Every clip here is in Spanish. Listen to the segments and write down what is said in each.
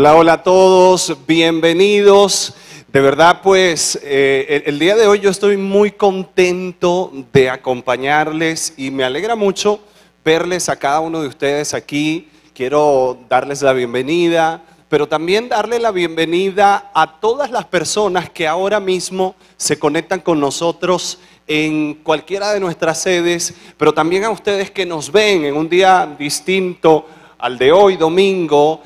Hola, hola a todos, bienvenidos. De verdad, pues, el día de hoy yo estoy muy contento de acompañarles y me alegra mucho verles a cada uno de ustedes aquí. Quiero darles la bienvenida, pero también darle la bienvenida a todas las personas que ahora mismo se conectan con nosotros en cualquiera de nuestras sedes, pero también a ustedes que nos ven en un día distinto al de hoy, domingo,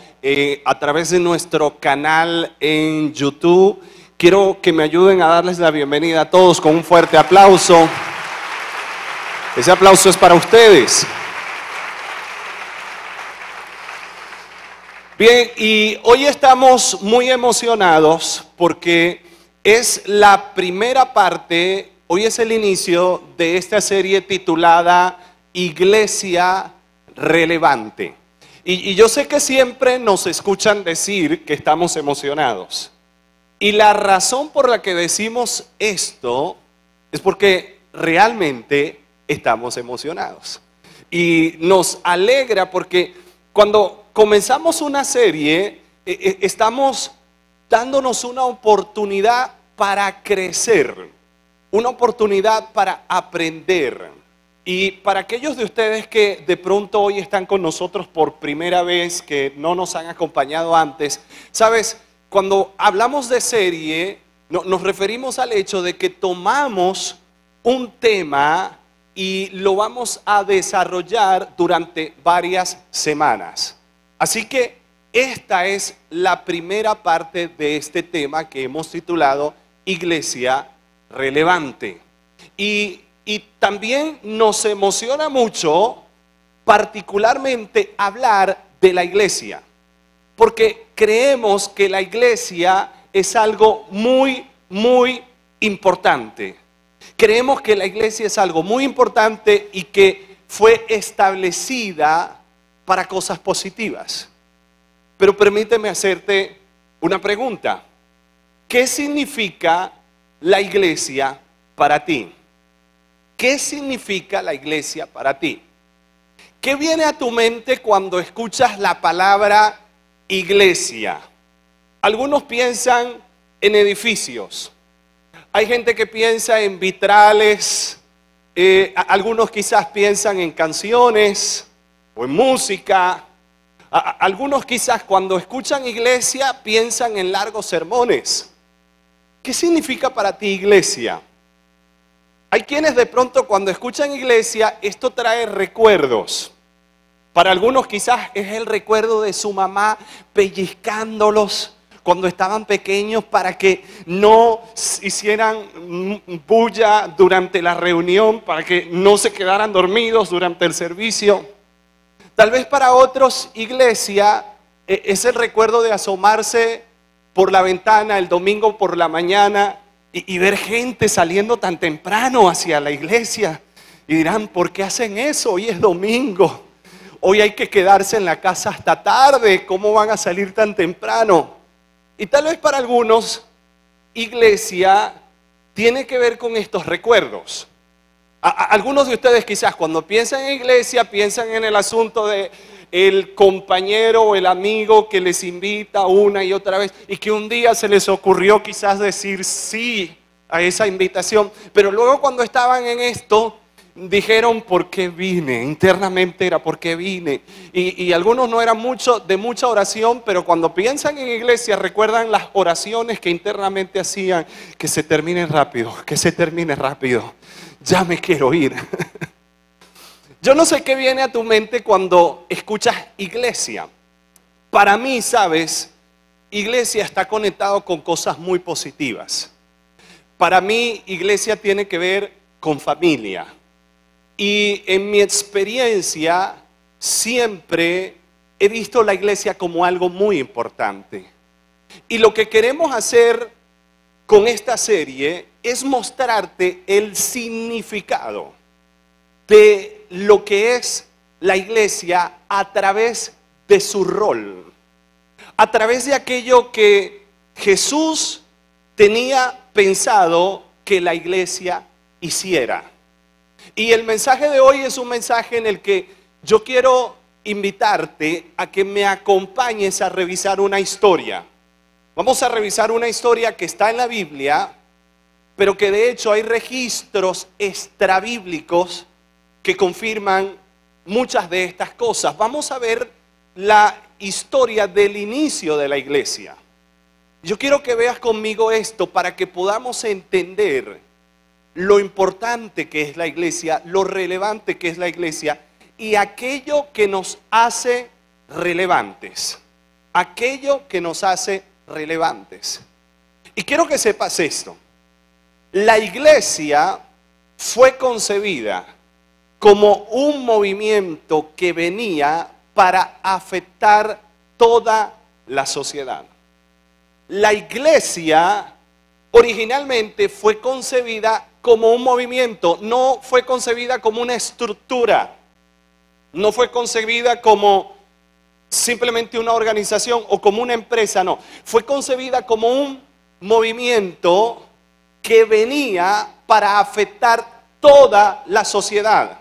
a través de nuestro canal en YouTube. Quiero que me ayuden a darles la bienvenida a todos con un fuerte aplauso. Ese aplauso es para ustedes. Bien, y hoy estamos muy emocionados porque es la primera parte, hoy es el inicio de esta serie titulada Iglesia Relevante. Y yo sé que siempre nos escuchan decir que estamos emocionados. Y la razón por la que decimos esto es porque realmente estamos emocionados. Y nos alegra porque cuando comenzamos una serie, estamos dándonos una oportunidad para crecer, una oportunidad para aprender. Y para aquellos de ustedes que de pronto hoy están con nosotros por primera vez, que no nos han acompañado antes, sabes, cuando hablamos de serie, nos referimos al hecho de que tomamos un tema y lo vamos a desarrollar durante varias semanas. Así que esta es la primera parte de este tema que hemos titulado Iglesia Relevante. Y también nos emociona mucho, particularmente, hablar de la iglesia, porque creemos que la iglesia es algo muy, muy importante. Creemos que la iglesia es algo muy importante y que fue establecida para cosas positivas. Pero permíteme hacerte una pregunta. ¿Qué significa la iglesia para ti? ¿Qué significa la iglesia para ti? ¿Qué viene a tu mente cuando escuchas la palabra iglesia? Algunos piensan en edificios. Hay gente que piensa en vitrales. Algunos quizás piensan en canciones o en música. Algunos quizás cuando escuchan iglesia piensan en largos sermones. ¿Qué significa para ti iglesia? Hay quienes de pronto cuando escuchan iglesia, esto trae recuerdos. Para algunos quizás es el recuerdo de su mamá pellizcándolos cuando estaban pequeños para que no hicieran bulla durante la reunión, para que no se quedaran dormidos durante el servicio. Tal vez para otros iglesia es el recuerdo de asomarse por la ventana el domingo por la mañana y ver gente saliendo tan temprano hacia la iglesia. Y dirán, ¿por qué hacen eso? Hoy es domingo. Hoy hay que quedarse en la casa hasta tarde. ¿Cómo van a salir tan temprano? Y tal vez para algunos, iglesia tiene que ver con estos recuerdos. Algunos de ustedes quizás cuando piensan en iglesia, piensan en el asunto de el compañero o el amigo que les invita una y otra vez y que un día se les ocurrió quizás decir sí a esa invitación, pero luego cuando estaban en esto dijeron ¿por qué vine? Internamente era ¿por qué vine? Y algunos no eran de mucha oración, pero cuando piensan en iglesia recuerdan las oraciones que internamente hacían, que se termine rápido, que se termine rápido, ya me quiero ir. Yo no sé qué viene a tu mente cuando escuchas iglesia. Para mí, sabes, iglesia está conectado con cosas muy positivas. Para mí, iglesia tiene que ver con familia. Y en mi experiencia, siempre he visto la iglesia como algo muy importante. Y lo que queremos hacer con esta serie es mostrarte el significado de lo que es la iglesia a través de su rol, a través de aquello que Jesús tenía pensado que la iglesia hiciera. Y el mensaje de hoy es un mensaje en el que yo quiero invitarte a que me acompañes a revisar una historia. Vamos a revisar una historia que está en la Biblia, pero que de hecho hay registros extrabíblicos que confirman muchas de estas cosas. Vamos a ver la historia del inicio de la iglesia. Yo quiero que veas conmigo esto para que podamos entender lo importante que es la iglesia, lo relevante que es la iglesia y aquello que nos hace relevantes. Aquello que nos hace relevantes. Y quiero que sepas esto. La iglesia fue concebida como un movimiento que venía para afectar toda la sociedad. La iglesia originalmente fue concebida como un movimiento, no fue concebida como una estructura, no fue concebida como simplemente una organización o como una empresa, no. Fue concebida como un movimiento que venía para afectar toda la sociedad.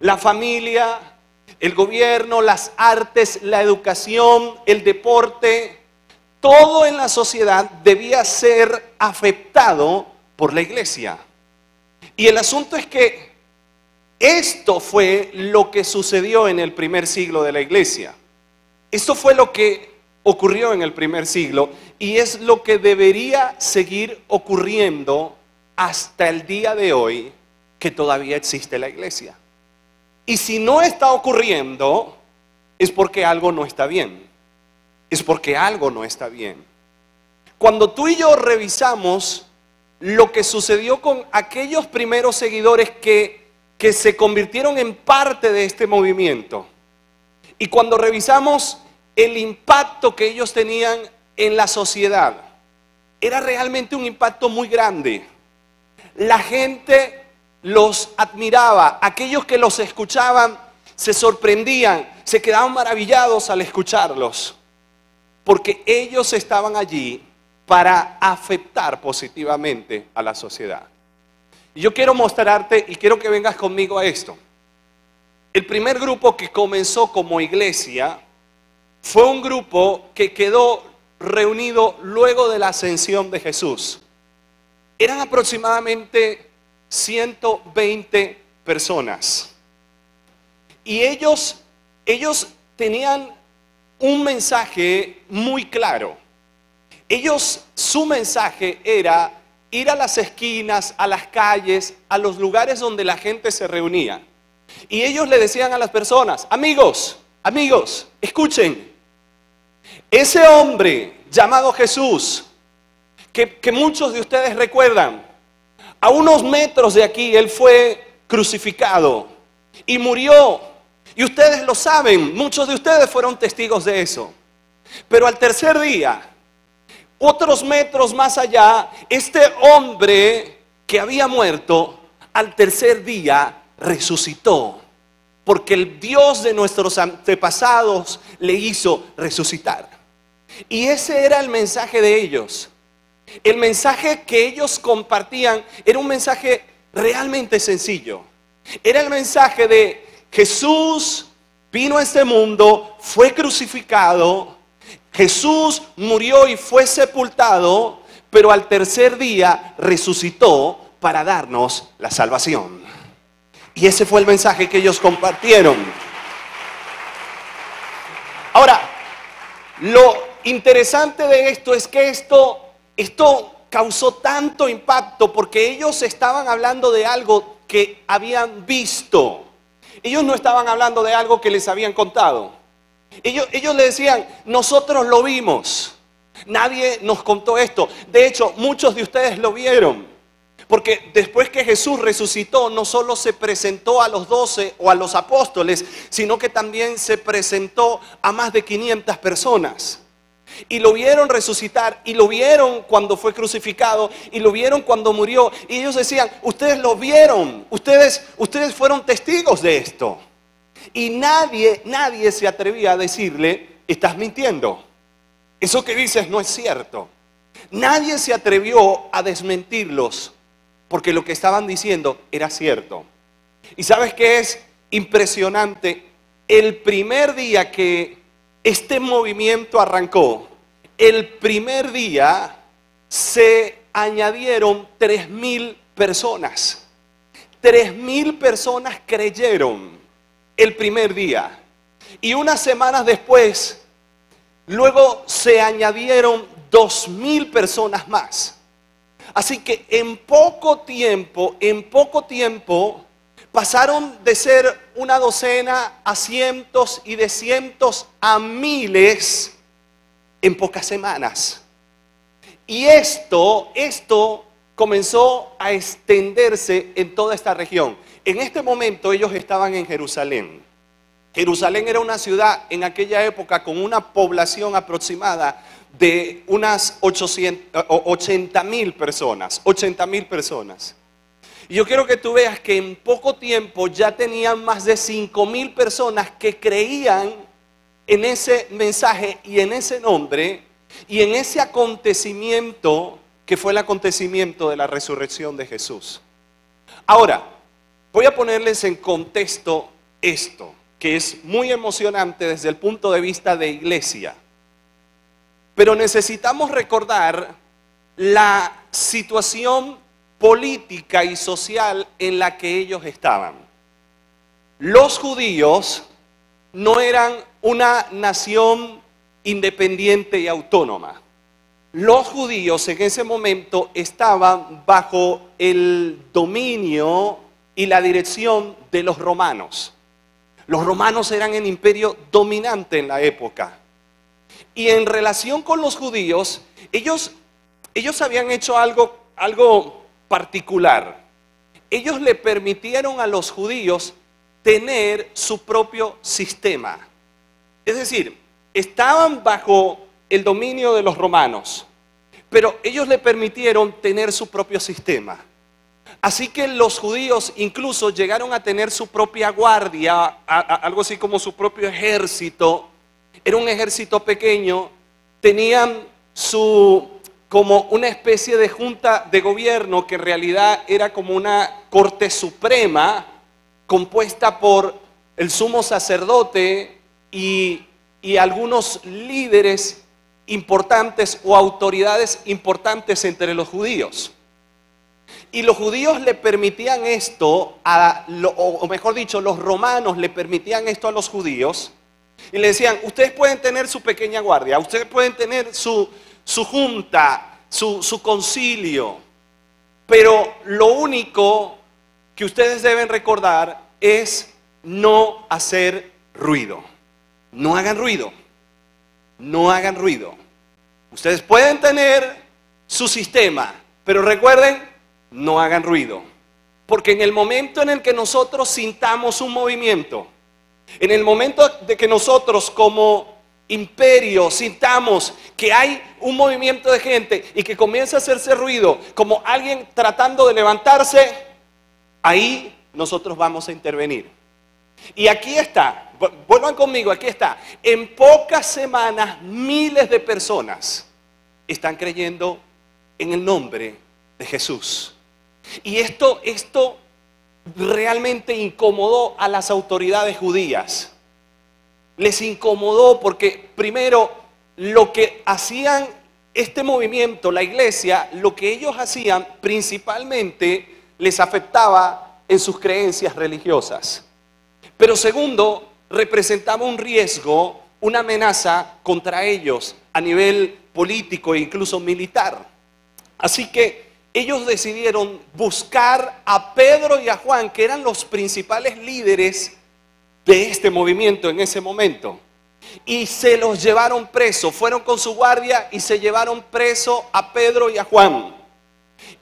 La familia, el gobierno, las artes, la educación, el deporte, todo en la sociedad debía ser afectado por la iglesia. Y el asunto es que esto fue lo que sucedió en el primer siglo de la iglesia. Esto fue lo que ocurrió en el primer siglo y es lo que debería seguir ocurriendo hasta el día de hoy que todavía existe la iglesia. Y si no está ocurriendo, es porque algo no está bien. Es porque algo no está bien. Cuando tú y yo revisamos lo que sucedió con aquellos primeros seguidores que se convirtieron en parte de este movimiento, y cuando revisamos el impacto que ellos tenían en la sociedad, era realmente un impacto muy grande. La gente los admiraba, aquellos que los escuchaban se sorprendían, se quedaban maravillados al escucharlos, porque ellos estaban allí para afectar positivamente a la sociedad. Y yo quiero mostrarte y quiero que vengas conmigo a esto. El primer grupo que comenzó como iglesia fue un grupo que quedó reunido luego de la ascensión de Jesús. Eran aproximadamente 120 personas. Y ellos tenían un mensaje muy claro. Su mensaje era ir a las esquinas, a las calles, a los lugares donde la gente se reunía. Y ellos le decían a las personas: amigos, escuchen, ese hombre llamado Jesús, que muchos de ustedes recuerdan, a unos metros de aquí él fue crucificado y murió. Y ustedes lo saben, muchos de ustedes fueron testigos de eso. Pero al tercer día, otros metros más allá, este hombre que había muerto, al tercer día resucitó. Porque el Dios de nuestros antepasados le hizo resucitar. Y ese era el mensaje de ellos. El mensaje que ellos compartían era un mensaje realmente sencillo. Era el mensaje de Jesús vino a este mundo, fue crucificado, Jesús murió y fue sepultado, pero al tercer día resucitó para darnos la salvación. Y ese fue el mensaje que ellos compartieron. Ahora, lo interesante de esto es que esto causó tanto impacto porque ellos estaban hablando de algo que habían visto. Ellos no estaban hablando de algo que les habían contado. Ellos le decían: nosotros lo vimos, nadie nos contó esto. De hecho, muchos de ustedes lo vieron, porque después que Jesús resucitó, no solo se presentó a los 12 o a los apóstoles, sino que también se presentó a más de 500 personas. Y lo vieron resucitar, y lo vieron cuando fue crucificado, y lo vieron cuando murió. Y ellos decían: ustedes lo vieron, ustedes fueron testigos de esto. Y nadie se atrevía a decirle: estás mintiendo, eso que dices no es cierto. Nadie se atrevió a desmentirlos, porque lo que estaban diciendo era cierto. Y ¿sabes qué es impresionante? el primer día que este movimiento arrancó, el primer día se añadieron 3.000 personas. 3.000 personas creyeron el primer día. Y unas semanas después, luego se añadieron 2.000 personas más. Así que en poco tiempo, pasaron de ser una docena a cientos y de cientos a miles en pocas semanas. Y esto comenzó a extenderse en toda esta región. En este momento ellos estaban en Jerusalén. Jerusalén era una ciudad en aquella época con una población aproximada de unas 80.000 personas. 80.000 personas. Y yo quiero que tú veas que en poco tiempo ya tenían más de 5.000 personas que creían en ese mensaje y en ese nombre y en ese acontecimiento que fue el acontecimiento de la resurrección de Jesús. Ahora, voy a ponerles en contexto esto, que es muy emocionante desde el punto de vista de iglesia. Pero necesitamos recordar la situación política y social en la que ellos estaban. Los judíos no eran una nación independiente y autónoma. Los judíos en ese momento estaban bajo el dominio y la dirección de los romanos. Los romanos eran el imperio dominante en la época. Y en relación con los judíos, ellos habían hecho algo particular. Ellos le permitieron a los judíos tener su propio sistema. Es decir, estaban bajo el dominio de los romanos, pero ellos le permitieron tener su propio sistema. Así que los judíos incluso llegaron a tener su propia guardia, algo así como su propio ejército. Era un ejército pequeño, tenían como una especie de junta de gobierno que en realidad era como una corte suprema compuesta por el sumo sacerdote y algunos líderes importantes o autoridades importantes entre los judíos. Y los judíos le permitían esto, o mejor dicho, los romanos le permitían esto a los judíos y le decían, ustedes pueden tener su pequeña guardia, ustedes pueden tener su junta, su concilio, pero lo único que ustedes deben recordar es no hacer ruido. No hagan ruido. No hagan ruido. Ustedes pueden tener su sistema, pero recuerden, no hagan ruido. Porque en el momento en el que nosotros sintamos un movimiento, en el momento de que nosotros como imperio sintamos que hay un movimiento de gente y que comienza a hacerse ruido, como alguien tratando de levantarse, ahí nosotros vamos a intervenir. Y aquí está, vuelvan conmigo, aquí está. En pocas semanas, miles de personas están creyendo en el nombre de Jesús. Y esto realmente incomodó a las autoridades judías. Les incomodó porque primero lo que hacían este movimiento, la iglesia, lo que ellos hacían principalmente les afectaba en sus creencias religiosas. Pero segundo, representaba un riesgo, una amenaza contra ellos a nivel político e incluso militar. Así que ellos decidieron buscar a Pedro y a Juan, que eran los principales líderes de este movimiento en ese momento. Y se los llevaron presos, fueron con su guardia y se llevaron preso a Pedro y a Juan.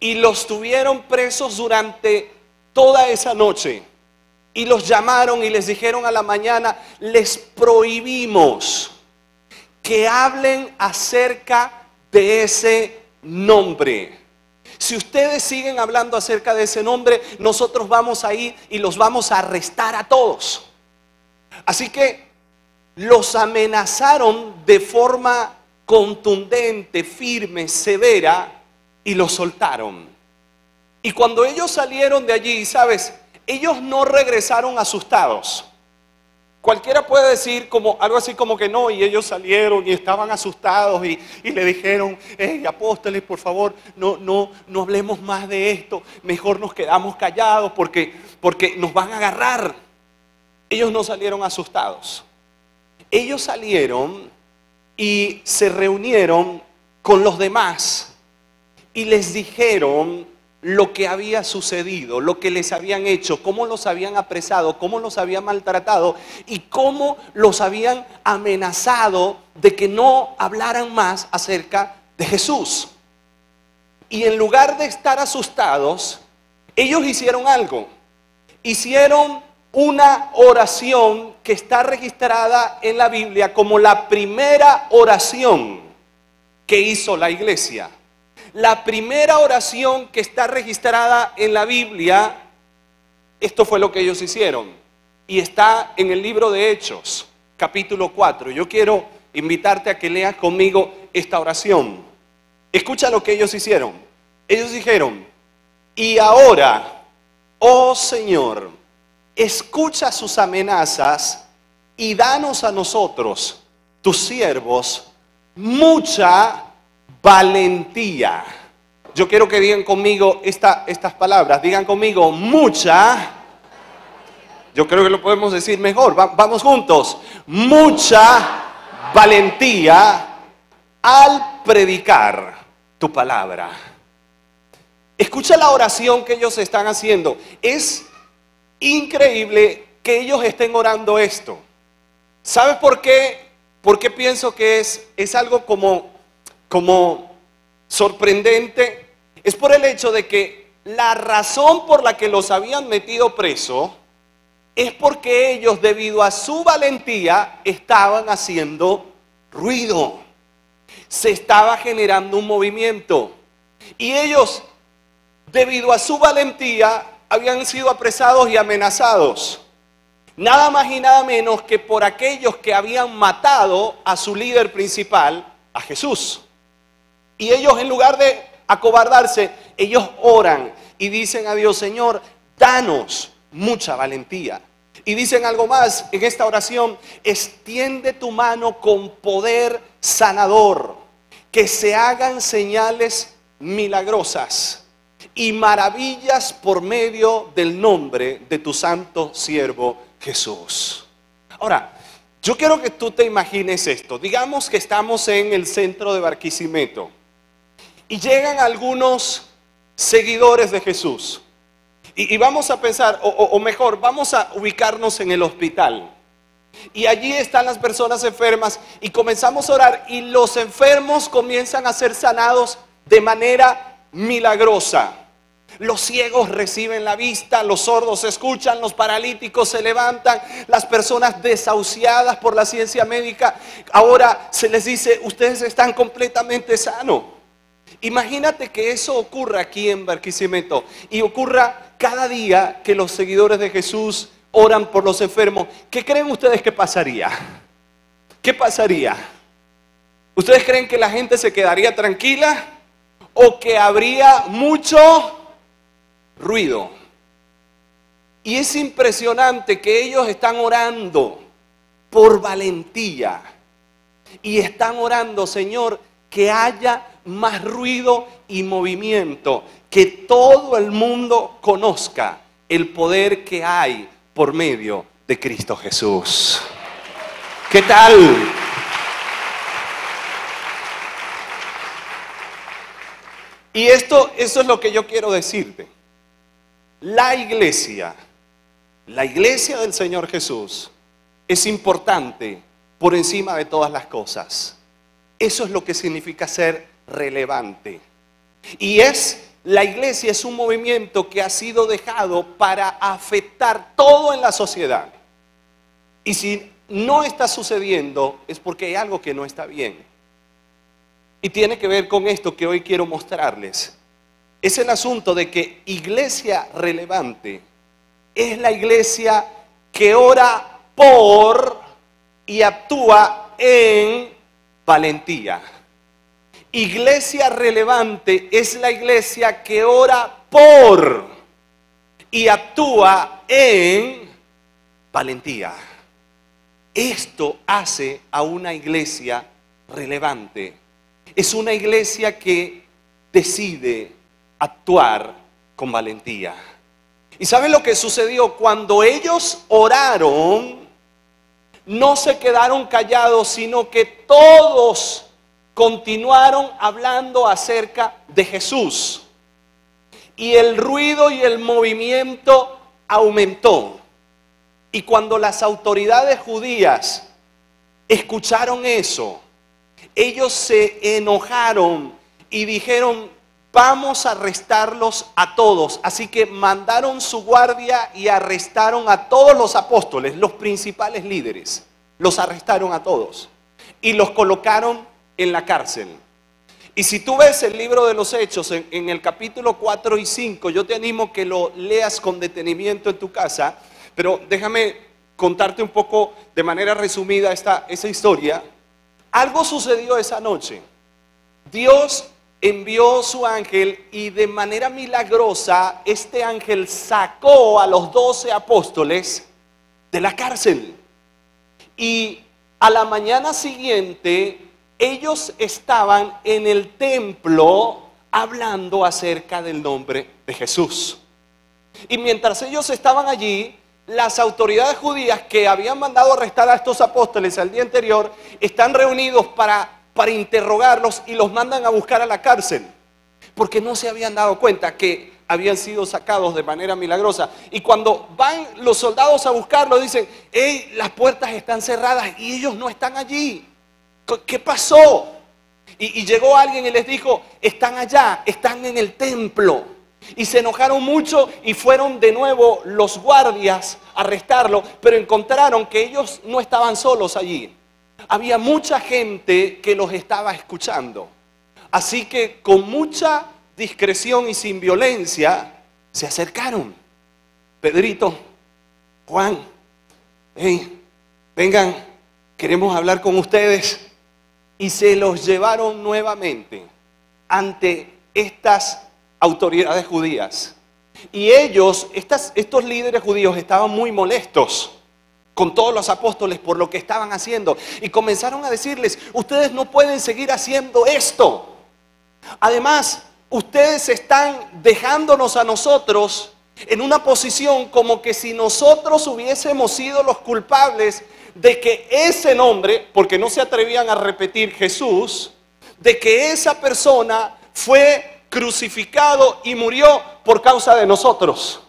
Y los tuvieron presos durante toda esa noche. Y los llamaron y les dijeron a la mañana, les prohibimos que hablen acerca de ese nombre. Si ustedes siguen hablando acerca de ese nombre, nosotros vamos a ir y los vamos a arrestar a todos. Así que los amenazaron de forma contundente, firme, severa y los soltaron. Y cuando ellos salieron de allí, ¿sabes? Ellos no regresaron asustados. Cualquiera puede decir como, algo así como que no, y ellos salieron y estaban asustados y le dijeron, hey, apóstoles, por favor, no hablemos más de esto, mejor nos quedamos callados porque nos van a agarrar. Ellos no salieron asustados. Ellos salieron y se reunieron con los demás y les dijeron lo que había sucedido, lo que les habían hecho, cómo los habían apresado, cómo los habían maltratado y cómo los habían amenazado de que no hablaran más acerca de Jesús. Y en lugar de estar asustados, ellos hicieron algo. Hicieron una oración que está registrada en la Biblia como la primera oración que hizo la iglesia. La primera oración que está registrada en la Biblia, esto fue lo que ellos hicieron. Y está en el libro de Hechos, capítulo 4. Yo quiero invitarte a que leas conmigo esta oración. Escucha lo que ellos hicieron. Ellos dijeron, y ahora, oh Señor, escucha sus amenazas y danos a nosotros, tus siervos, mucha valentía. Yo quiero que digan conmigo estas palabras. Digan conmigo, mucha. Yo creo que lo podemos decir mejor. Vamos juntos. Mucha valentía al predicar tu palabra. Escucha la oración que ellos están haciendo. Es increíble que ellos estén orando esto. ¿Sabes por qué? Porque pienso que es algo como sorprendente. Es por el hecho de que la razón por la que los habían metido preso es porque ellos, debido a su valentía, estaban haciendo ruido. Se estaba generando un movimiento. Y ellos, debido a su valentía, habían sido apresados y amenazados. Nada más y nada menos que por aquellos que habían matado a su líder principal, a Jesús. Y ellos, en lugar de acobardarse, ellos oran y dicen a Dios, Señor, danos mucha valentía. Y dicen algo más en esta oración, extiende tu mano con poder sanador, que se hagan señales milagrosas y maravillas por medio del nombre de tu santo siervo Jesús. Ahora, yo quiero que tú te imagines esto. Digamos que estamos en el centro de Barquisimeto y llegan algunos seguidores de Jesús. Y vamos a pensar, o mejor, vamos a ubicarnos en el hospital. Y allí están las personas enfermas y comenzamos a orar y los enfermos comienzan a ser sanados de manera milagrosa. Los ciegos reciben la vista, los sordos escuchan, los paralíticos se levantan, las personas desahuciadas por la ciencia médica, ahora se les dice, ustedes están completamente sanos. Imagínate que eso ocurra aquí en Barquisimeto y ocurra cada día que los seguidores de Jesús oran por los enfermos. ¿Qué creen ustedes que pasaría? ¿Qué pasaría? ¿Ustedes creen que la gente se quedaría tranquila o que habría mucho ruido? Y es impresionante que ellos están orando por valentía y están orando, Señor, que haya más ruido y movimiento, que todo el mundo conozca el poder que hay por medio de Cristo Jesús. ¿Qué tal? Y eso es lo que yo quiero decirte. La iglesia del Señor Jesús es importante por encima de todas las cosas. Eso es lo que significa ser relevante. Y la iglesia es un movimiento que ha sido dejado para afectar todo en la sociedad. Y si no está sucediendo es porque hay algo que no está bien. Y tiene que ver con esto que hoy quiero mostrarles. Es el asunto de que iglesia relevante es la iglesia que ora por y actúa en valentía. Iglesia relevante es la iglesia que ora por y actúa en valentía. Esto hace a una iglesia relevante. Es una iglesia que decide actuar con valentía. ¿Y saben lo que sucedió? Cuando ellos oraron, no se quedaron callados, sino que todos continuaron hablando acerca de Jesús. Y el ruido y el movimiento aumentó. Y cuando las autoridades judías escucharon eso, ellos se enojaron y dijeron: vamos a arrestarlos a todos. Así que mandaron su guardia y arrestaron a todos los apóstoles, los principales líderes. Los arrestaron a todos y los colocaron en la cárcel. Y si tú ves el libro de los Hechos en el capítulo 4 y 5, yo te animo que lo leas con detenimiento en tu casa, pero déjame contarte un poco de manera resumida esa historia. Algo sucedió esa noche. Dios envió su ángel y de manera milagrosa este ángel sacó a los 12 apóstoles de la cárcel. Y a la mañana siguiente ellos estaban en el templo hablando acerca del nombre de Jesús. Y mientras ellos estaban allí, las autoridades judías que habían mandado arrestar a estos apóstoles al día anterior están reunidos para interrogarlos y los mandan a buscar a la cárcel, porque no se habían dado cuenta que habían sido sacados de manera milagrosa. Y cuando van los soldados a buscarlos, dicen: hey, las puertas están cerradas y ellos no están allí. ¿Qué pasó? Y llegó alguien y les dijo: están allá, están en el templo. Y se enojaron mucho y fueron de nuevo los guardias a arrestarlo, pero encontraron que ellos no estaban solos allí. Había mucha gente que los estaba escuchando. Así que con mucha discreción y sin violencia se acercaron. Pedrito, Juan, hey, vengan, queremos hablar con ustedes. Y se los llevaron nuevamente ante estas autoridades judías. Y ellos, estos líderes judíos, estaban muy molestos con todos los apóstoles por lo que estaban haciendo. Y comenzaron a decirles: ustedes no pueden seguir haciendo esto. Además, ustedes están dejándonos a nosotros en una posición como que si nosotros hubiésemos sido los culpables de que ese nombre, porque no se atrevían a repetir Jesús, de que esa persona fue crucificado y murió por causa de nosotros.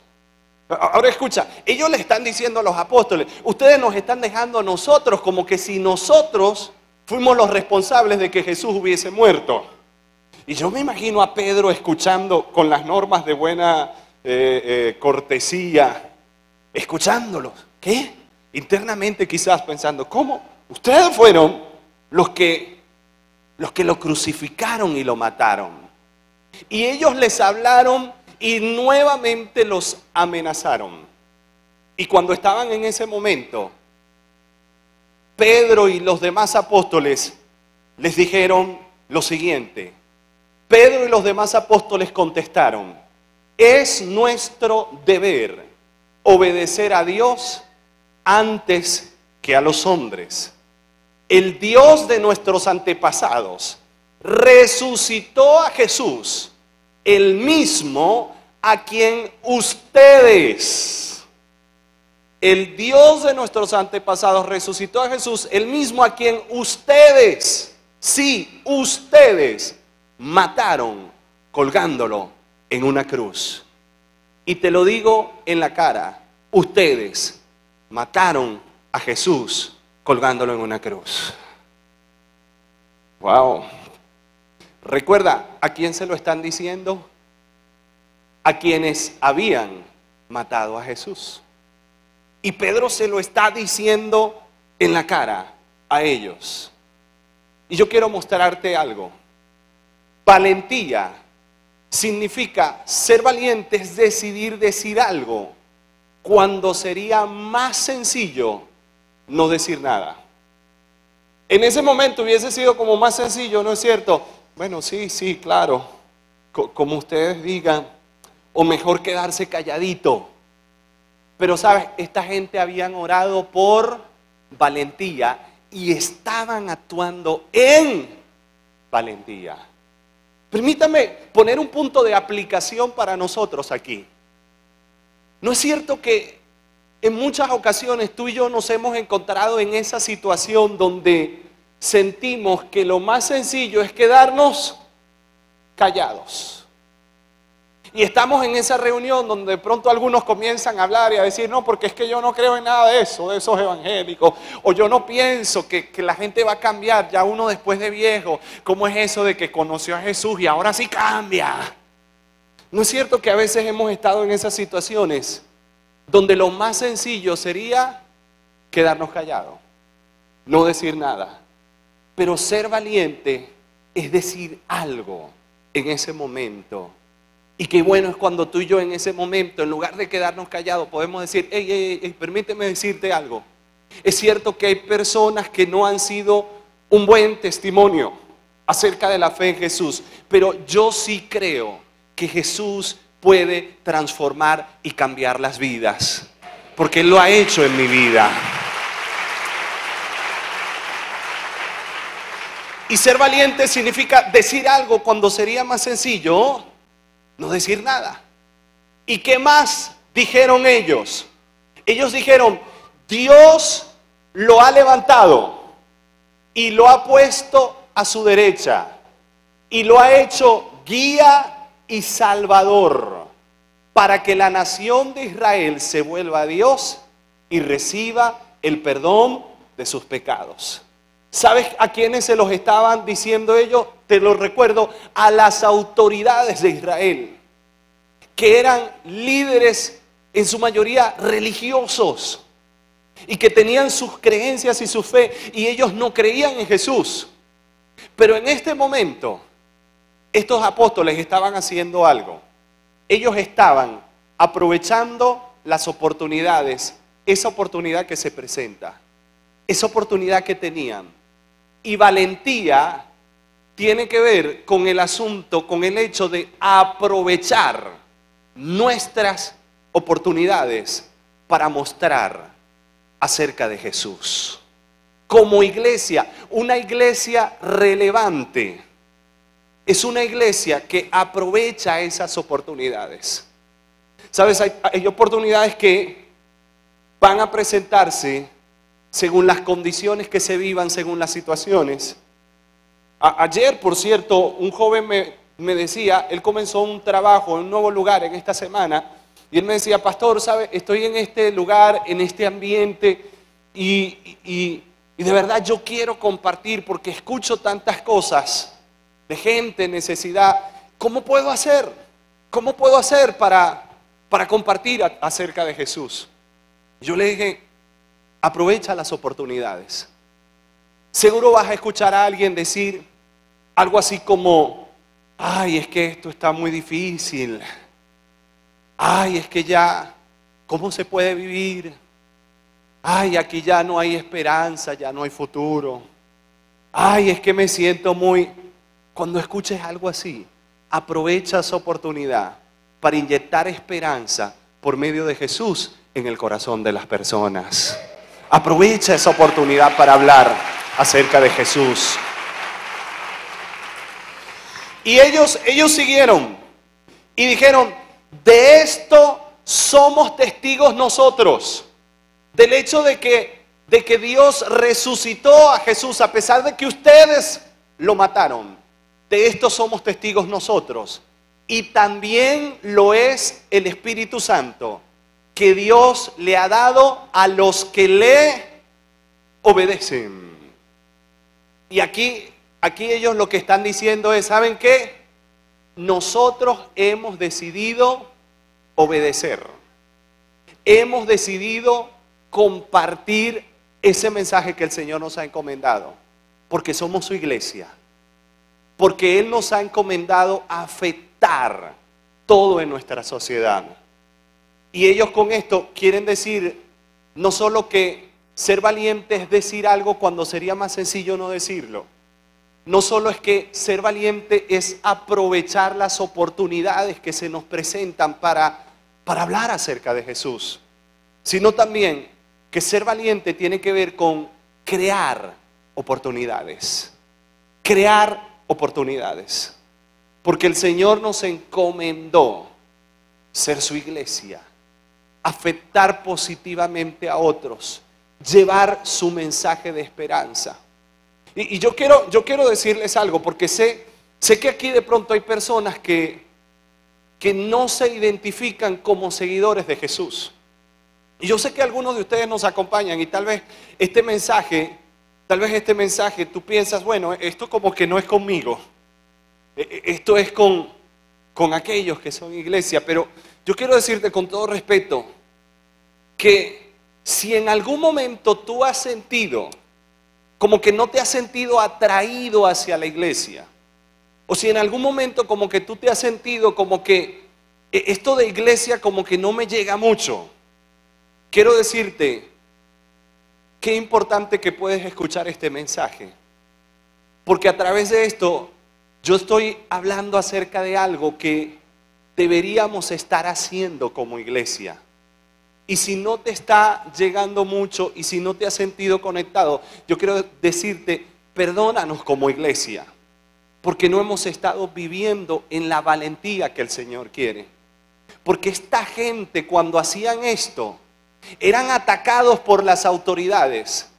Ahora escucha, ellos le están diciendo a los apóstoles: ustedes nos están dejando a nosotros como que si nosotros fuimos los responsables de que Jesús hubiese muerto. Y yo me imagino a Pedro escuchando con las normas de buena cortesía, escuchándolos. ¿Qué? Internamente quizás pensando: ¿cómo? Ustedes fueron los que lo crucificaron y lo mataron. Y ellos les hablaron y nuevamente los amenazaron. Y cuando estaban en ese momento, Pedro y los demás apóstoles les dijeron lo siguiente. Pedro y los demás apóstoles contestaron: es nuestro deber obedecer a Dios antes que a los hombres. El Dios de nuestros antepasados resucitó a Jesús, el mismo a quien ustedes, el Dios de nuestros antepasados resucitó a Jesús, el mismo a quien ustedes, sí, ustedes mataron colgándolo en una cruz. Y te lo digo en la cara, ustedes mataron a Jesús colgándolo en una cruz. Wow. Recuerda, ¿a quién se lo están diciendo? A quienes habían matado a Jesús. Y Pedro se lo está diciendo en la cara a ellos. Y yo quiero mostrarte algo. Valentía significa ser valiente, es decidir decir algo cuando sería más sencillo no decir nada. En ese momento hubiese sido como más sencillo, ¿no es cierto? Bueno, sí, claro, como ustedes digan, o mejor quedarse calladito. Pero sabes, esta gente habían orado por valentía y estaban actuando en valentía. Permítame poner un punto de aplicación para nosotros aquí. ¿No es cierto que en muchas ocasiones tú y yo nos hemos encontrado en esa situación donde sentimos que lo más sencillo es quedarnos callados? Y estamos en esa reunión donde de pronto algunos comienzan a hablar y a decir, no, porque es que yo no creo en nada de eso, de esos evangélicos, o yo no pienso que la gente va a cambiar, ya uno después de viejo, ¿cómo es eso de que conoció a Jesús y ahora sí cambia? ¿No es cierto que a veces hemos estado en esas situaciones donde lo más sencillo sería quedarnos callados, no decir nada? Pero ser valiente es decir algo en ese momento. Y qué bueno es cuando tú y yo en ese momento, en lugar de quedarnos callados, podemos decir, hey, permíteme decirte algo. Es cierto que hay personas que no han sido un buen testimonio acerca de la fe en Jesús, pero yo sí creo que Jesús puede transformar y cambiar las vidas, porque Él lo ha hecho en mi vida. Y ser valiente significa decir algo cuando sería más sencillo no decir nada. ¿Y qué más dijeron ellos? Ellos dijeron, Dios lo ha levantado y lo ha puesto a su derecha y lo ha hecho guía y salvador para que la nación de Israel se vuelva a Dios y reciba el perdón de sus pecados. ¿Sabes a quiénes se los estaban diciendo ellos? Te lo recuerdo, a las autoridades de Israel, que eran líderes en su mayoría religiosos y que tenían sus creencias y su fe, y ellos no creían en Jesús. Pero en este momento, estos apóstoles estaban haciendo algo. Ellos estaban aprovechando las oportunidades, esa oportunidad que se presenta, esa oportunidad que tenían. Y valentía tiene que ver con el asunto, con el hecho de aprovechar nuestras oportunidades para mostrar acerca de Jesús. Como iglesia, una iglesia relevante es una iglesia que aprovecha esas oportunidades. ¿Sabes? Hay oportunidades que van a presentarse según las condiciones que se vivan, según las situaciones. Ayer, por cierto, un joven me decía, él comenzó un trabajo en un nuevo lugar en esta semana, y él me decía, pastor, ¿sabe? Estoy en este lugar, en este ambiente, y de verdad yo quiero compartir porque escucho tantas cosas de gente en necesidad. ¿Cómo puedo hacer? ¿Cómo puedo hacer para compartir acerca de Jesús? Yo le dije, aprovecha las oportunidades. Seguro vas a escuchar a alguien decir algo así como, ay, es que esto está muy difícil. Ay, es que ya, ¿cómo se puede vivir? Ay, aquí ya no hay esperanza, ya no hay futuro. Ay, es que me siento muy... Cuando escuches algo así, aprovecha esa oportunidad para inyectar esperanza por medio de Jesús en el corazón de las personas. Aprovecha esa oportunidad para hablar acerca de Jesús. Y ellos siguieron y dijeron, de esto somos testigos nosotros, del hecho de que Dios resucitó a Jesús a pesar de que ustedes lo mataron. De esto somos testigos nosotros. Y también lo es el Espíritu Santo, que Dios le ha dado a los que le obedecen. Y aquí ellos lo que están diciendo es, ¿saben qué? Nosotros hemos decidido obedecer. Hemos decidido compartir ese mensaje que el Señor nos ha encomendado, porque somos su iglesia, porque Él nos ha encomendado a afectar todo en nuestra sociedad. Y ellos con esto quieren decir no solo que ser valiente es decir algo cuando sería más sencillo no decirlo. No solo es que ser valiente es aprovechar las oportunidades que se nos presentan para hablar acerca de Jesús, sino también que que ser valiente tiene que ver con crear oportunidades. Crear oportunidades. Porque el Señor nos encomendó ser su iglesia, afectar positivamente a otros, llevar su mensaje de esperanza. Y yo quiero decirles algo, porque sé que aquí de pronto hay personas que no se identifican como seguidores de Jesús. Y yo sé que algunos de ustedes nos acompañan y tal vez este mensaje tú piensas, bueno, esto como que no es conmigo. Esto es con aquellos que son iglesia. Pero yo quiero decirte con todo respeto que si en algún momento tú has sentido como que no te has sentido atraído hacia la iglesia, o si en algún momento como que tú te has sentido como que esto de iglesia como que no me llega mucho, quiero decirte qué importante que puedes escuchar este mensaje, porque a través de esto yo estoy hablando acerca de algo que deberíamos estar haciendo como iglesia. Y si no te está llegando mucho y si no te has sentido conectado, yo quiero decirte, perdónanos como iglesia, porque no hemos estado viviendo en la valentía que el Señor quiere. Porque esta gente, cuando hacían esto, eran atacados por las autoridades,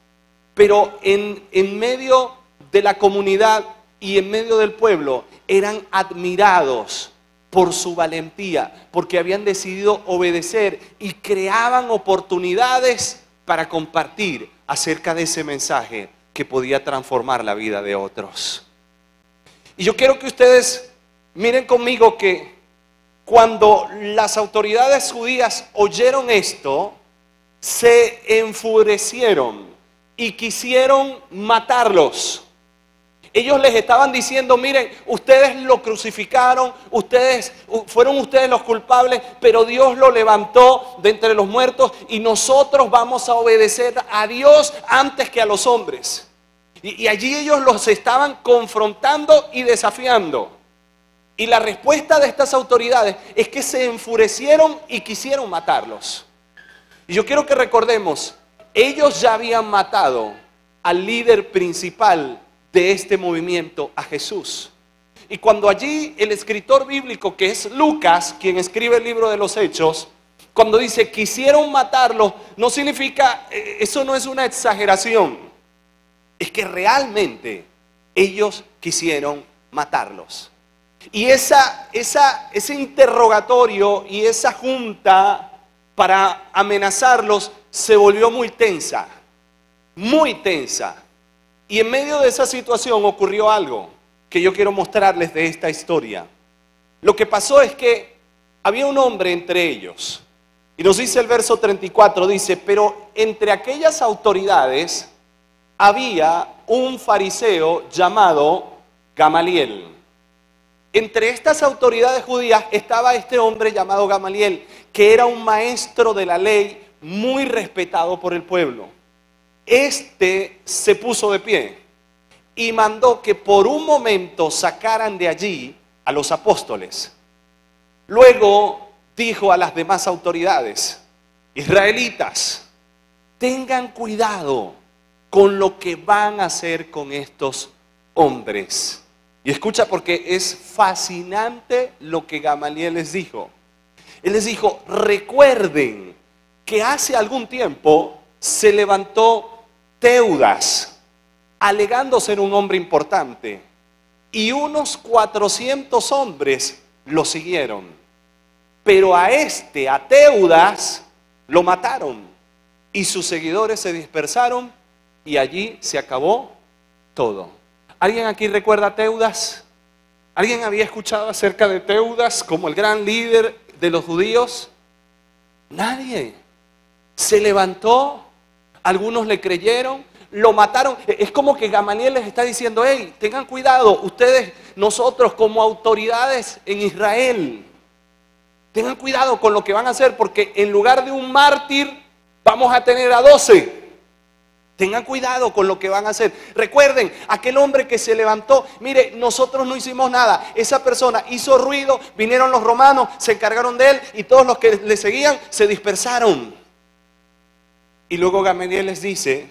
pero en medio de la comunidad y en medio del pueblo eran admirados por su valentía, porque habían decidido obedecer y creaban oportunidades para compartir acerca de ese mensaje que podía transformar la vida de otros. Y yo quiero que ustedes miren conmigo que cuando las autoridades judías oyeron esto, se enfurecieron y quisieron matarlos. Ellos les estaban diciendo, miren, ustedes lo crucificaron, fueron ustedes los culpables, pero Dios lo levantó de entre los muertos y nosotros vamos a obedecer a Dios antes que a los hombres. Y allí ellos los estaban confrontando y desafiando. Y la respuesta de estas autoridades es que se enfurecieron y quisieron matarlos. Y yo quiero que recordemos, ellos ya habían matado al líder principal de este movimiento, a Jesús. Y cuando allí el escritor bíblico, que es Lucas, quien escribe el libro de los Hechos, cuando dice quisieron matarlo, no significa, eso no es una exageración, es que realmente ellos quisieron matarlos. Y ese interrogatorio y esa junta para amenazarlos se volvió muy tensa, muy tensa. Y en medio de esa situación ocurrió algo que yo quiero mostrarles de esta historia. Lo que pasó es que había un hombre entre ellos. Y nos dice el verso 34, dice, pero entre aquellas autoridades había un fariseo llamado Gamaliel. Entre estas autoridades judías estaba este hombre llamado Gamaliel, que era un maestro de la ley muy respetado por el pueblo. Este se puso de pie y mandó que por un momento sacaran de allí a los apóstoles. Luego dijo a las demás autoridades, israelitas, tengan cuidado con lo que van a hacer con estos hombres. Y escucha, porque es fascinante lo que Gamaliel les dijo. Él les dijo, recuerden que hace algún tiempo se levantó Teudas, alegando ser un hombre importante, y unos 400 hombres lo siguieron. Pero a Teudas, lo mataron, y sus seguidores se dispersaron, y allí se acabó todo. ¿Alguien aquí recuerda a Teudas? ¿Alguien había escuchado acerca de Teudas como el gran líder de los judíos? Nadie. Se levantó, algunos le creyeron, lo mataron. Es como que Gamaliel les está diciendo, hey, tengan cuidado, ustedes, nosotros como autoridades en Israel, tengan cuidado con lo que van a hacer, porque en lugar de un mártir, vamos a tener a 12. Tengan cuidado con lo que van a hacer. Recuerden, aquel hombre que se levantó, mire, nosotros no hicimos nada. Esa persona hizo ruido, vinieron los romanos, se encargaron de él y todos los que le seguían se dispersaron. Y luego Gamaliel les dice,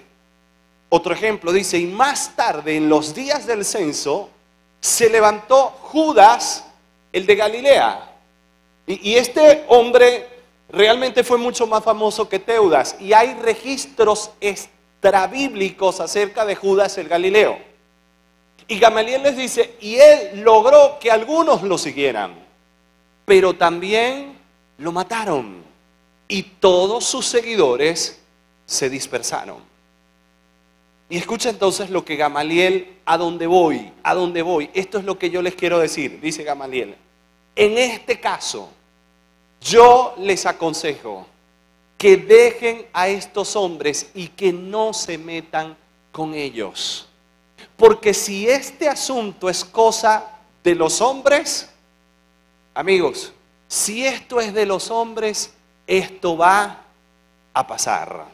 otro ejemplo, dice, y más tarde en los días del censo se levantó Judas, el de Galilea. Y este hombre realmente fue mucho más famoso que Teudas. Y hay registros extrabíblicos acerca de Judas el Galileo. Y Gamaliel les dice, y él logró que algunos lo siguieran, pero también lo mataron. Y todos sus seguidores se dispersaron. Y escucha entonces lo que Gamaliel, ¿a dónde voy? ¿A dónde voy? Esto es lo que yo les quiero decir, dice Gamaliel. En este caso, yo les aconsejo que dejen a estos hombres y que no se metan con ellos. Porque si este asunto es cosa de los hombres, amigos, si esto es de los hombres, esto va a pasar.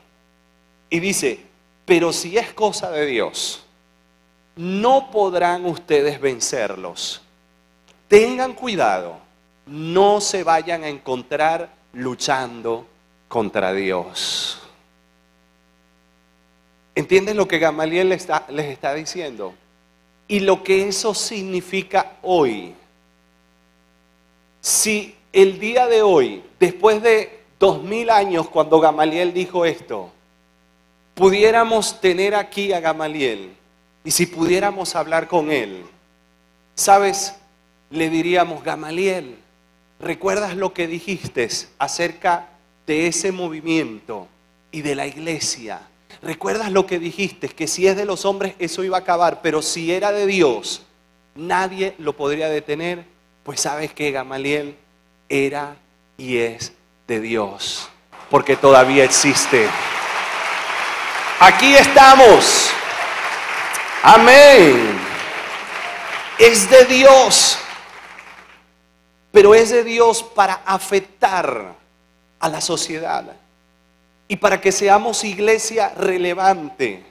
Y dice, pero si es cosa de Dios, no podrán ustedes vencerlos. Tengan cuidado, no se vayan a encontrar luchando contra Dios. ¿Entienden lo que Gamaliel les está diciendo? Y lo que eso significa hoy. Si el día de hoy, después de 2000 años cuando Gamaliel dijo esto, pudiéramos tener aquí a Gamaliel y si pudiéramos hablar con él, ¿sabes? Le diríamos, Gamaliel, ¿recuerdas lo que dijiste acerca de ese movimiento y de la iglesia? ¿Recuerdas lo que dijiste? Que si es de los hombres eso iba a acabar, pero si era de Dios, nadie lo podría detener. Pues sabes que Gamaliel era y es de Dios, porque todavía existe. Aquí estamos. Amén. Es de Dios, pero es de Dios para afectar a la sociedad y para que seamos iglesia relevante.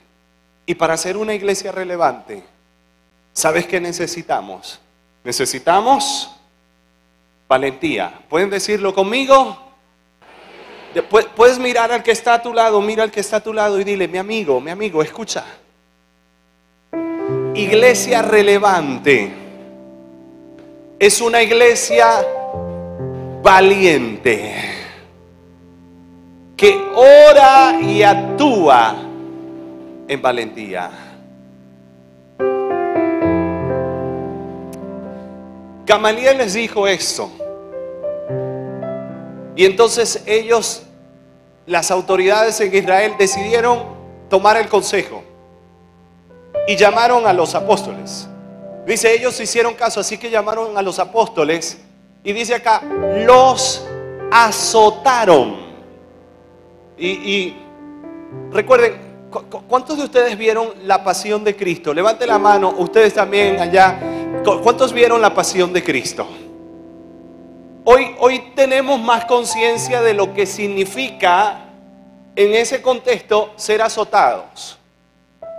Y para ser una iglesia relevante, ¿sabes qué necesitamos? Necesitamos valentía. ¿Pueden decirlo conmigo? Puedes mirar al que está a tu lado, mira al que está a tu lado y dile, mi amigo, escucha. Iglesia relevante es una iglesia valiente, que ora y actúa en valentía. Gamaliel les dijo esto. Y entonces ellos, las autoridades en Israel, decidieron tomar el consejo y llamaron a los apóstoles. Dice, ellos hicieron caso, así que llamaron a los apóstoles y dice acá, los azotaron. Y recuerden, ¿cuántos de ustedes vieron la pasión de Cristo? Levante la mano, ustedes también allá. ¿Cuántos vieron la pasión de Cristo? Hoy tenemos más conciencia de lo que significa en ese contexto ser azotados.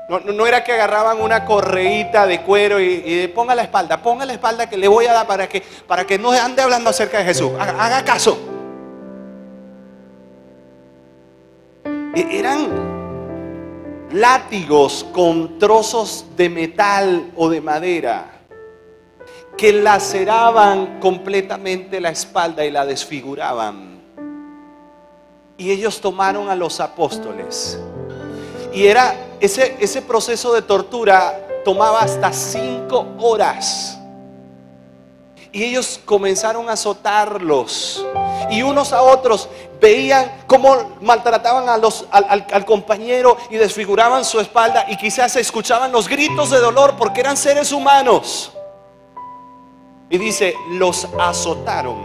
No era que agarraban una correíta de cuero y ponga la espalda que le voy a dar para que no ande hablando acerca de Jesús. Haga caso. Eran látigos con trozos de metal o de madera que laceraban completamente la espalda y la desfiguraban. Y ellos tomaron a los apóstoles. Y era ese proceso de tortura tomaba hasta 5 horas. Y ellos comenzaron a azotarlos. Y unos a otros veían cómo maltrataban al compañero y desfiguraban su espalda. Y quizás escuchaban los gritos de dolor porque eran seres humanos. Y dice, los azotaron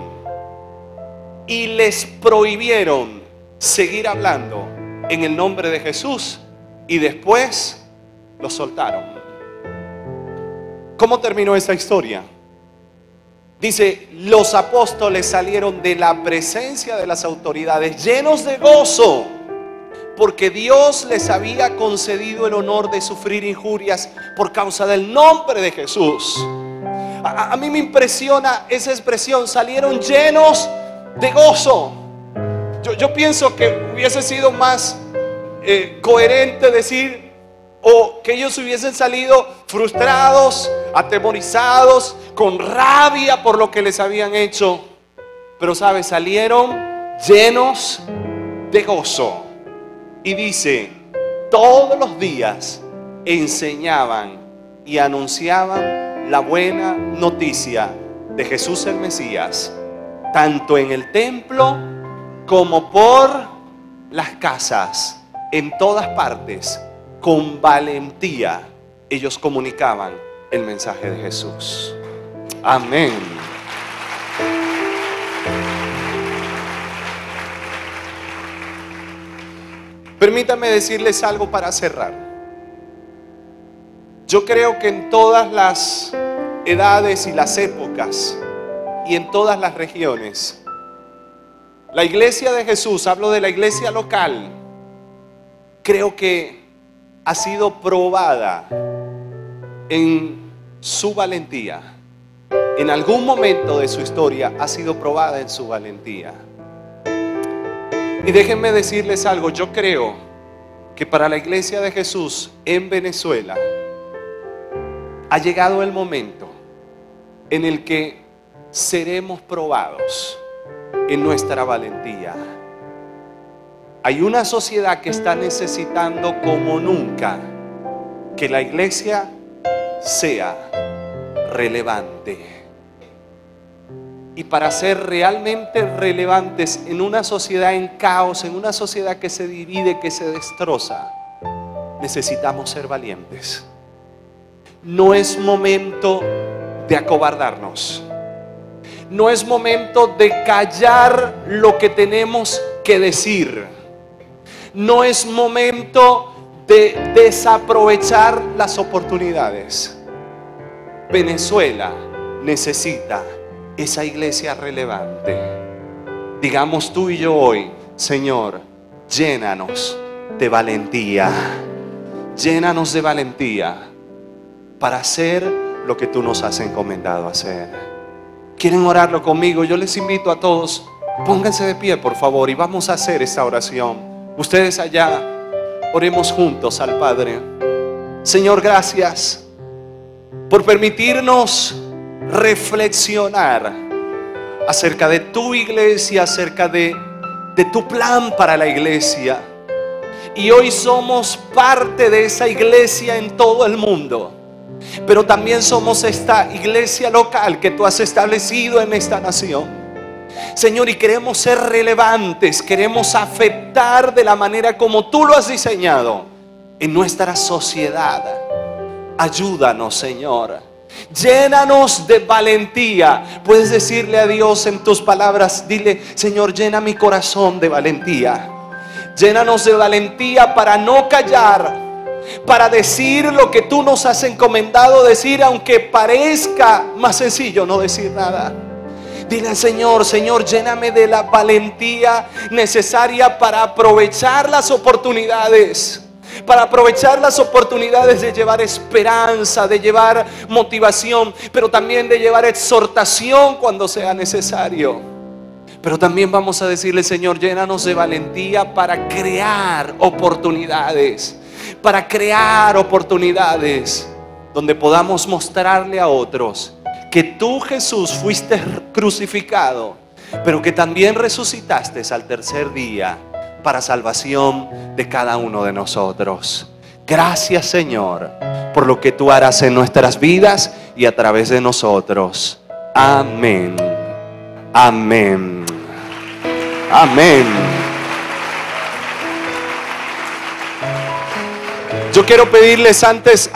y les prohibieron seguir hablando en el nombre de Jesús. Y después los soltaron. ¿Cómo terminó esta historia? Dice, los apóstoles salieron de la presencia de las autoridades llenos de gozo, porque Dios les había concedido el honor de sufrir injurias por causa del nombre de Jesús. A mí me impresiona esa expresión, salieron llenos de gozo. Yo pienso que hubiese sido más coherente decir, o que ellos hubiesen salido frustrados, atemorizados, con rabia por lo que les habían hecho. Pero sabes, salieron llenos de gozo. Y dice, todos los días enseñaban y anunciaban la buena noticia de Jesús el Mesías, tanto en el templo como por las casas, en todas partes, con valentía, ellos comunicaban el mensaje de Jesús. Amén. Permítanme decirles algo para cerrar. Yo creo que en todas las edades y las épocas y en todas las regiones, la iglesia de Jesús, hablo de la iglesia local, creo que ha sido probada en su valentía. En algún momento de su historia ha sido probada en su valentía. Y déjenme decirles algo, yo creo que para la iglesia de Jesús en Venezuela ha llegado el momento en el que seremos probados en nuestra valentía. Hay una sociedad que está necesitando como nunca que la iglesia sea relevante. Y para ser realmente relevantes en una sociedad en caos, en una sociedad que se divide, que se destroza, necesitamos ser valientes. No es momento de acobardarnos. No es momento de callar lo que tenemos que decir. No es momento de desaprovechar las oportunidades. Venezuela necesita esa iglesia relevante. Digamos tú y yo hoy, Señor, llénanos de valentía. Llénanos de valentía para hacer lo que tú nos has encomendado hacer. ¿Quieren orarlo conmigo? Yo les invito a todos, pónganse de pie por favor y vamos a hacer esta oración. Ustedes allá, oremos juntos al Padre. Señor, gracias por permitirnos reflexionar acerca de tu iglesia, acerca de tu plan para la iglesia. Y hoy somos parte de esa iglesia en todo el mundo, pero también somos esta iglesia local que tú has establecido en esta nación, Señor, y queremos ser relevantes, queremos afectar de la manera como tú lo has diseñado en nuestra sociedad. Ayúdanos, Señor. Llénanos de valentía. Puedes decirle a Dios en tus palabras, dile, Señor, llena mi corazón de valentía. Llénanos de valentía para no callar, para decir lo que tú nos has encomendado decir, aunque parezca más sencillo no decir nada. Dile al Señor, Señor, lléname de la valentía necesaria para aprovechar las oportunidades. Para aprovechar las oportunidades de llevar esperanza, de llevar motivación, pero también de llevar exhortación cuando sea necesario. Pero también vamos a decirle, Señor, llénanos de valentía para crear oportunidades. Para crear oportunidades donde podamos mostrarle a otros que tú, Jesús, fuiste crucificado, pero que también resucitaste al tercer día para salvación de cada uno de nosotros. Gracias, Señor, por lo que tú harás en nuestras vidas y a través de nosotros. Amén. Amén. Amén. Yo quiero pedirles antes